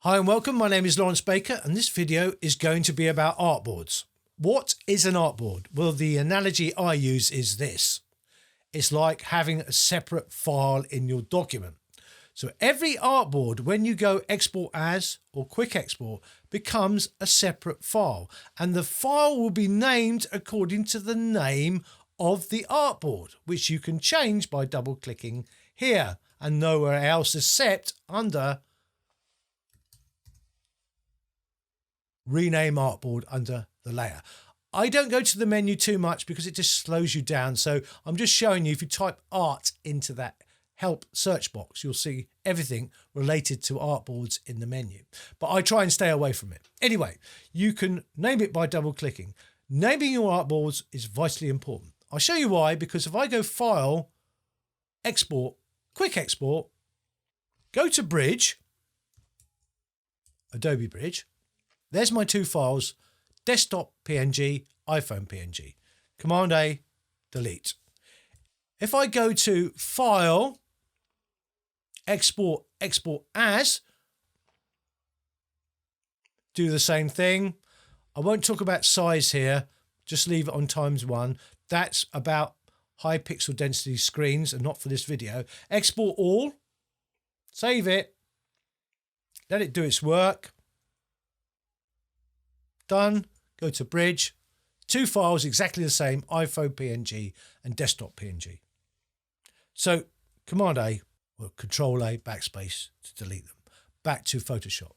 Hi and welcome, my name is Lawrence Baker and this video is going to be about artboards. What is an artboard? Well, the analogy I use is this. It's like having a separate file in your document. So every artboard, when you go export as or quick export, becomes a separate file, and the file will be named according to the name of the artboard, which you can change by double clicking here and nowhere else except under rename artboard under the layer. I don't go to the menu too much because it just slows you down. So I'm just showing you, if you type art into that help search box, you'll see everything related to artboards in the menu. But I try and stay away from it. Anyway, you can name it by double clicking. Naming your artboards is vitally important. I'll show you why, because if I go File, Export, Quick Export, go to Bridge, Adobe Bridge, there's my two files, desktop PNG, iPhone PNG. Command A, delete. If I go to File, Export, Export As, do the same thing. I won't talk about size here, just leave it on ×1. That's about high pixel density screens and not for this video. Export all, save it, let it do its work. Done. Go to Bridge. Two files exactly the same, iPhone PNG and desktop PNG. So Command A or Control A, backspace to delete them. Back to Photoshop.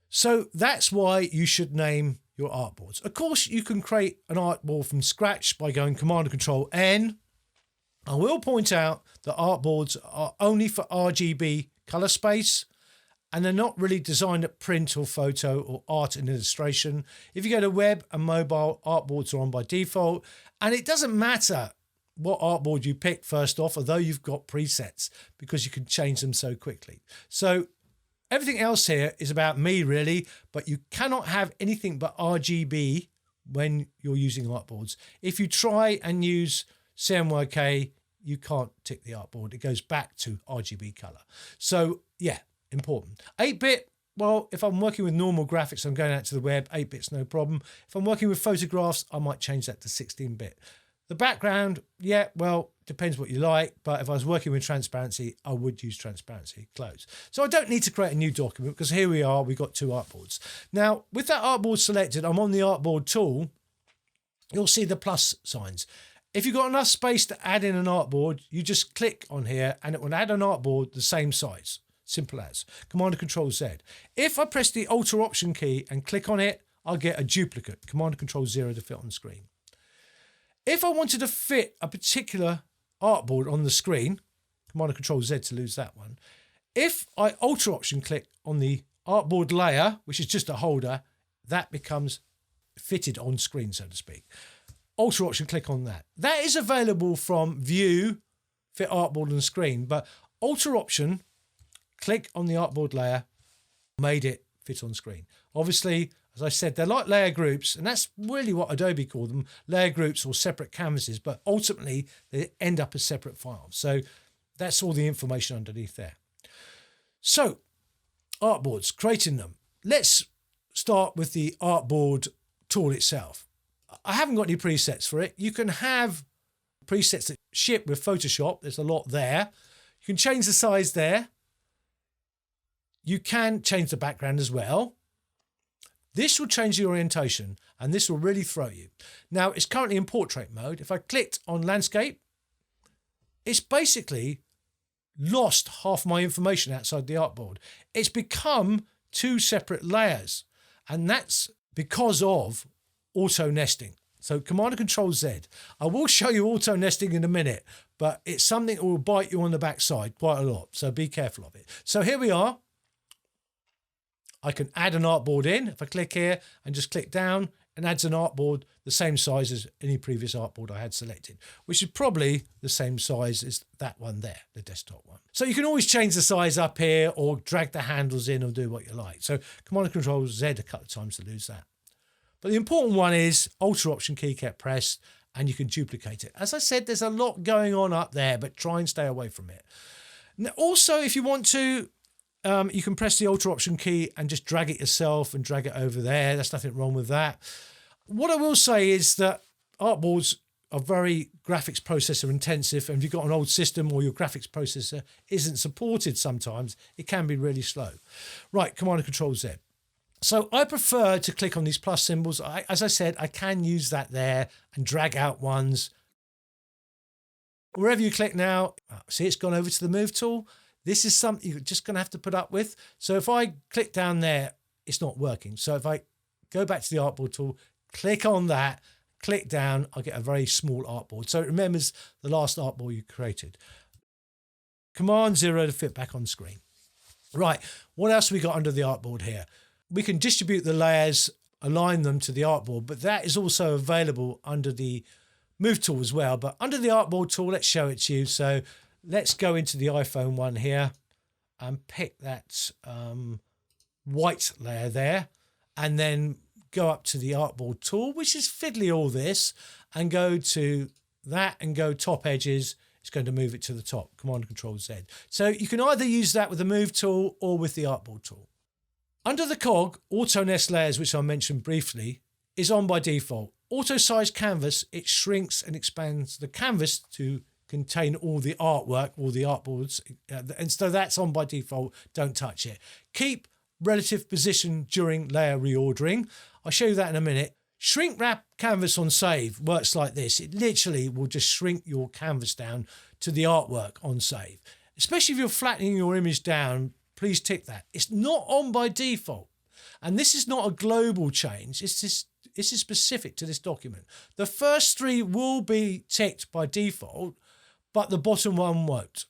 So that's why you should name your artboards. Of course, you can create an artboard from scratch by going Command and Control N. I will point out that artboards are only for RGB color space, and they're not really designed at print or photo or art and illustration. If you go to web and mobile, artboards are on by default. And it doesn't matter what artboard you pick first off, although you've got presets, because you can change them so quickly. So everything else here is about me really, but you cannot have anything but RGB when you're using artboards. If you try and use CMYK, you can't tick the artboard. It goes back to RGB color. So yeah, important. 8-bit, well, if I'm working with normal graphics, I'm going out to the web, 8-bit's no problem. If I'm working with photographs, I might change that to 16-bit. The background, yeah, well, depends what you like, but if I was working with transparency, I would use transparency, close. So I don't need to create a new document because here we are, we've got two artboards. Now, with that artboard selected, I'm on the artboard tool, you'll see the plus signs. If you've got enough space to add in an artboard, you just click on here and it will add an artboard the same size. Simple as. Command and Control Z. If I press the Alt or Option key and click on it, I'll get a duplicate. Command and Control 0 to fit on the screen. If I wanted to fit a particular artboard on the screen, Command and Control Z to lose that one. If I Alt or Option click on the artboard layer, which is just a holder, that becomes fitted on screen, so to speak. Alt or Option click on that. That is available from View, Fit Artboard on Screen, but Alt or Option, click on the artboard layer, made it fit on screen. Obviously, as I said, they're like layer groups, and that's really what Adobe call them, layer groups or separate canvases, but ultimately they end up as separate files. So that's all the information underneath there. So artboards, creating them. Let's start with the artboard tool itself. I haven't got any presets for it. You can have presets that ship with Photoshop. There's a lot there. You can change the size there. You can change the background as well. This will change the orientation and this will really throw you. Now it's currently in portrait mode. If I clicked on landscape, it's basically lost half my information outside the artboard. It's become two separate layers, and that's because of auto nesting. So Command and Control Z. I will show you auto nesting in a minute, but it's something that will bite you on the backside quite a lot. So be careful of it. So here we are. I can add an artboard in. If I click here and just click down, it adds an artboard the same size as any previous artboard I had selected, which is probably the same size as that one there, the desktop one. So you can always change the size up here or drag the handles in or do what you like. So Command and Control Z a couple of times to lose that. But the important one is Alt or Option key kept pressed and you can duplicate it. As I said, there's a lot going on up there, but try and stay away from it. Now, also, if you want to You can press the Alt Option key and just drag it yourself and drag it over there. There's nothing wrong with that. What I will say is that artboards are very graphics processor intensive, and if you've got an old system or your graphics processor isn't supported sometimes, it can be really slow. Right, Command and Control Z. So I prefer to click on these plus symbols. As I said, I can use that there and drag out ones. Wherever you click now, see it's gone over to the Move tool. This is something you're just going to have to put up with. So if I click down there, it's not working. So if I go back to the Artboard tool, click on that, click down, I get a very small artboard. So it remembers the last artboard you created. Command 0 to fit back on screen. Right, what else have we got under the artboard here? We can distribute the layers, align them to the artboard, but that is also available under the Move tool as well. But under the Artboard tool, let's show it to you. So let's go into the iPhone one here and pick that white layer there, and then go up to the Artboard tool, which is fiddly all this, and go to that and go top edges. It's going to move it to the top, Command Control Z. So you can either use that with the Move tool or with the Artboard tool. Under the cog, Auto Nest Layers, which I mentioned briefly, is on by default. Auto Size Canvas, it shrinks and expands the canvas to contain all the artwork, all the artboards, and so that's on by default. Don't touch it. Keep relative position during layer reordering. I'll show you that in a minute. Shrink wrap canvas on save works like this. It literally will just shrink your canvas down to the artwork on save. Especially if you're flattening your image down, please tick that. It's not on by default. And this is not a global change. This is specific to this document. The first three will be ticked by default, but the bottom one won't.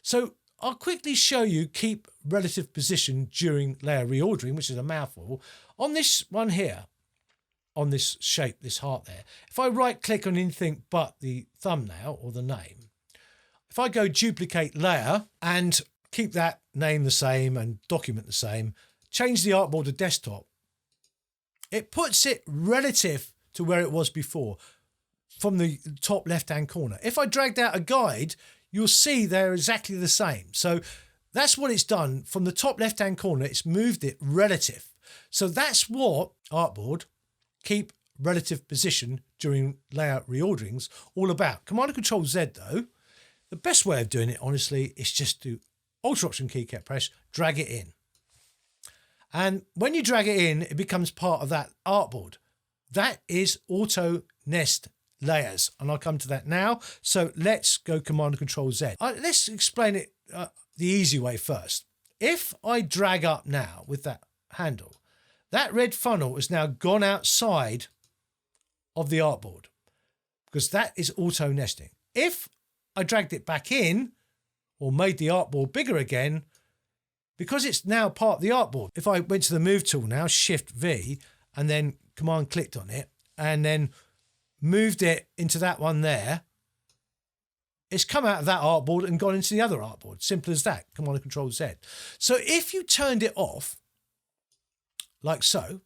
So I'll quickly show you keep relative position during layer reordering, which is a mouthful. On this one here, on this shape, this heart there, if I right click on anything but the thumbnail or the name, if I go duplicate layer and keep that name the same and document the same, change the artboard to desktop, it puts it relative to where it was before from the top left-hand corner. If I dragged out a guide, you'll see they're exactly the same. So that's what it's done. From the top left-hand corner, it's moved it relative. So that's what Artboard, keep relative position during layout reorderings, all about. Command and Control Z though, the best way of doing it, honestly, is just to Alt Option key kept press, drag it in. And when you drag it in, it becomes part of that artboard. That is Auto Nest Layers. And I'll come to that now. So let's go Command and Control Z. Let's explain it the easy way first. If I drag up now with that handle, that red funnel has now gone outside of the artboard because that is auto nesting. If I dragged it back in or made the artboard bigger again, because it's now part of the artboard, if I went to the Move tool now, Shift V, and then Command clicked on it and then moved it into that one there, it's come out of that artboard and gone into the other artboard. Simple as that, Command and Control Z. So if you turned it off, like so,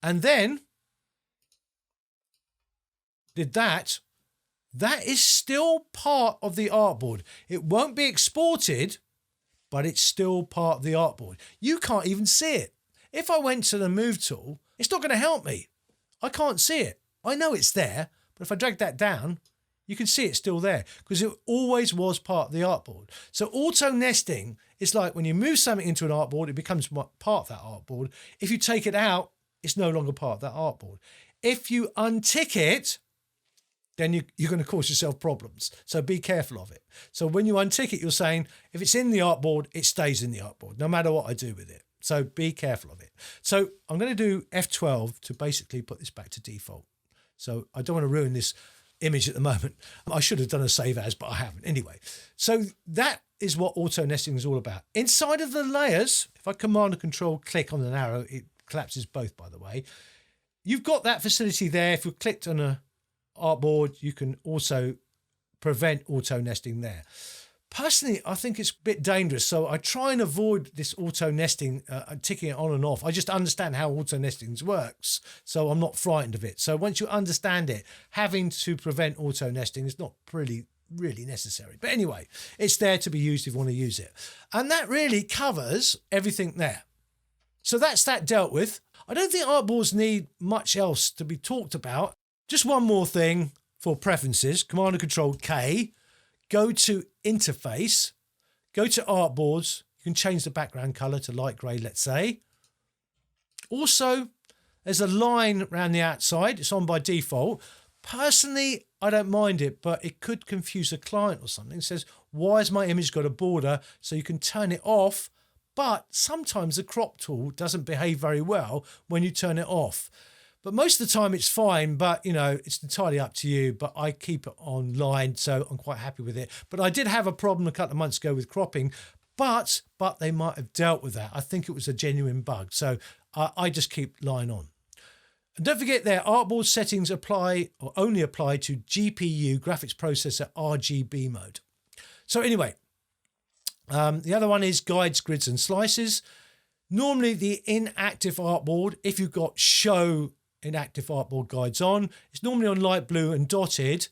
and then did that, that is still part of the artboard. It won't be exported, but it's still part of the artboard. You can't even see it. If I went to the Move tool, it's not going to help me. I can't see it. I know it's there, but if I drag that down, you can see it's still there because it always was part of the artboard. So auto nesting is like when you move something into an artboard, it becomes part of that artboard. If you take it out, it's no longer part of that artboard. If you untick it, then you're going to cause yourself problems. So be careful of it. So when you untick it, you're saying, if it's in the artboard, it stays in the artboard, no matter what I do with it. So be careful of it. So I'm going to do F12 to basically put this back to default. So I don't want to ruin this image at the moment. I should have done a save as, but I haven't. Anyway, so that is what auto nesting is all about. Inside of the layers, if I Command and Control click on an arrow, it collapses both, by the way. You've got that facility there. If you clicked on a artboard, you can also prevent auto nesting there. Personally, I think it's a bit dangerous, so I try and avoid this auto nesting, ticking it on and off. I just understand how auto nesting works, so I'm not frightened of it. So once you understand it, having to prevent auto nesting is not really really necessary. But anyway, it's there to be used if you want to use it. And that really covers everything there. So that's that dealt with. I don't think artboards need much else to be talked about. Just one more thing for preferences. Command and Control K. Go to Interface. Go to Artboards. You can change the background colour to light grey, let's say. Also, there's a line around the outside. It's on by default. Personally, I don't mind it, but it could confuse a client or something. It says, why has my image got a border? So you can turn it off, but sometimes the crop tool doesn't behave very well when you turn it off. But most of the time it's fine, but you know, it's entirely up to you. But I keep it online, so I'm quite happy with it. But I did have a problem a couple of months ago with cropping, but they might have dealt with that. I think it was a genuine bug. So I just keep line on. And don't forget there, Artboard settings apply or only apply to GPU, graphics processor RGB mode. So anyway, the other one is guides, grids and slices. Normally the inactive artboard, if you've got show inactive artboard guides on, it's normally on light blue and dotted.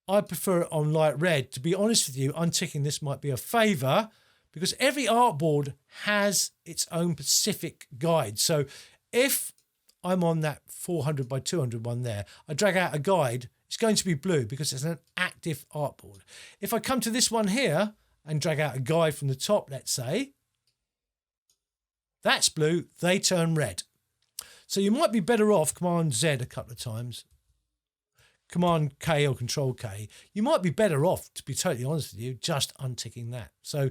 I prefer it on light red. To be honest with you, unticking this might be a favour because every artboard has its own specific guide. So if I'm on that 400 by 200 one there, I drag out a guide, it's going to be blue because it's an active artboard. If I come to this one here and drag out a guide from the top, let's say, that's blue, they turn red. So you might be better off Command Z a couple of times, Command K or Control K. You might be better off, to be totally honest with you, just unticking that. So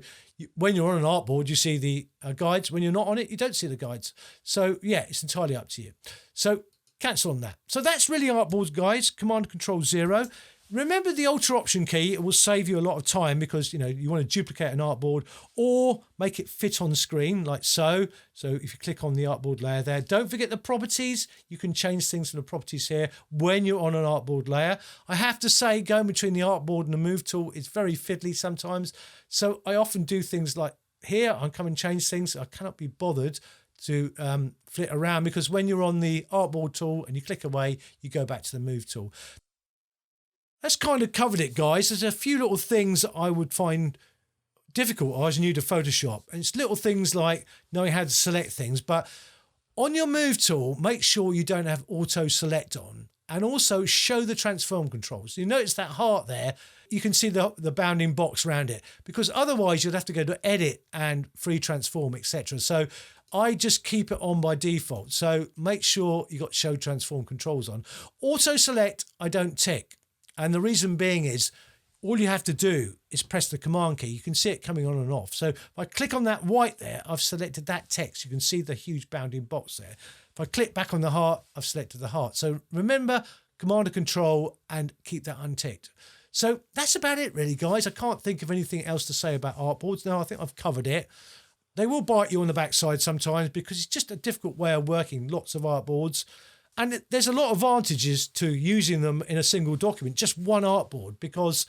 when you're on an artboard, you see the guides. When you're not on it, you don't see the guides. So yeah, it's entirely up to you. So cancel on that. So that's really artboards, guys. Command Control 0. Remember the Alt Option key. It will save you a lot of time because, you know, you want to duplicate an artboard or make it fit on screen like so. So if you click on the artboard layer there, don't forget the properties. You can change things from the properties here when you're on an artboard layer. I have to say, going between the artboard and the move tool is very fiddly sometimes. So I often do things like here, I come and change things. I cannot be bothered to flit around because when you're on the artboard tool and you click away, you go back to the move tool. That's kind of covered it, guys. There's a few little things that I would find difficult. I was new to Photoshop. And it's little things like knowing how to select things. But on your move tool, make sure you don't have auto select on. And also show the transform controls. You notice that heart there. You can see the bounding box around it. Because otherwise you'd have to go to edit and free transform, etc. So I just keep it on by default. So make sure you got show transform controls on. Auto select, I don't tick. And the reason being is all you have to do is press the command key. You can see it coming on and off. So if I click on that white there, I've selected that text. You can see the huge bounding box there. If I click back on the heart, I've selected the heart. So remember Command and Control and keep that unticked. So that's about it really, guys. I can't think of anything else to say about artboards. No, I think I've covered it. They will bite you on the backside sometimes because it's just a difficult way of working. Lots of artboards. And there's a lot of advantages to using them in a single document, just one artboard, because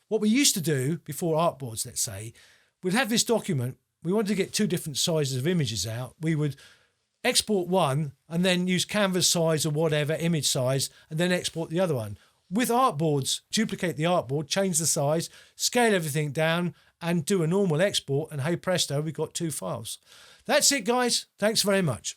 what we used to do before artboards, let's say, we'd have this document. We wanted to get two different sizes of images out. We would export one and then use canvas size or whatever, image size, and then export the other one. With artboards, duplicate the artboard, change the size, scale everything down, and do a normal export. And hey presto, we've got two files. That's it, guys. Thanks very much.